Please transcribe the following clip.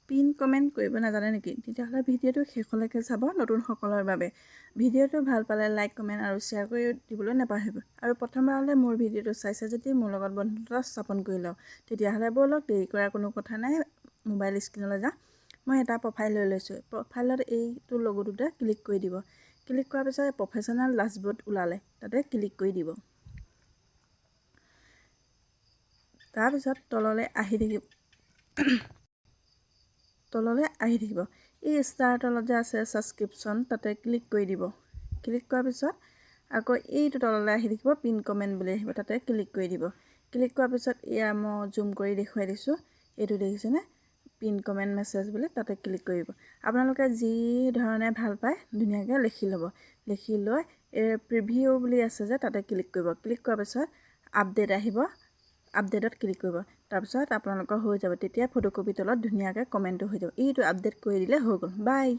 pin comment কৰিব নাজানে নেকি তেতিয়াহ'লে ভিডিঅ'টো শেষলৈকে চাব নতুনসকলৰ বাবে ভিডিঅ'টো ভাল পালে লাইক কমেণ্ট আৰু শ্বেয়াৰ কৰি দিবলৈ নাপাহৰিব আৰু প্ৰথমবাৰলৈ মোৰ ভিডিঅ'টো চাইছে যদি মোৰ লগত বন্ধুত্ব স্থাপন কৰি লওক তেতিয়াহ'লে ব'লক দেৰি কৰাৰ কোনো কথা নাই মোবাইল স্ক্ৰীনলৈ যাওঁ মই এটা প্ৰফাইল লৈ লৈছোঁ প্ৰফাইলত এইটো লগোটোতে ক্লিক কৰি দিব ক্লিক কৰাৰ পিছত প্ৰফেশ্যনেল ডাছবৰ্ড ওলালে তাতে ক্লিক কৰি দিব তাৰপিছত তললৈ আহি থাকিব এই ষ্টাৰ তলত যে আছে ছাবস্ক্ৰিপশ্যন তাতে ক্লিক কৰি দিব ক্লিক কৰাৰ পিছত আকৌ এইটো তললৈ আহি থাকিব পিন কমেণ্ট বুলি আহিব তাতে ক্লিক কৰি দিব ক্লিক কৰাৰ পিছত এয়া মই জুম কৰি দেখুৱাই দিছোঁ এইটো দেখিছেনে পিন কমেণ্ট মেছেজ বুলি তাতে ক্লিক কৰিব আপোনালোকে যি ধৰণে ভাল পায় ধুনীয়াকৈ লিখি ল'ব লিখি লৈ প্ৰিভিউ বুলি আছে যে তাতে ক্লিক কৰিব ক্লিক কৰাৰ পিছত আপডেট আহিব আপডেটত ক্লিক কৰিব তাৰপিছত আপোনালোকৰ হৈ যাব তেতিয়া ফটোকপি তলত ধুনীয়াকৈ কমেণ্টটো হৈ যাব এইটো আপডেট কৰি দিলে হৈ গ'ল বাই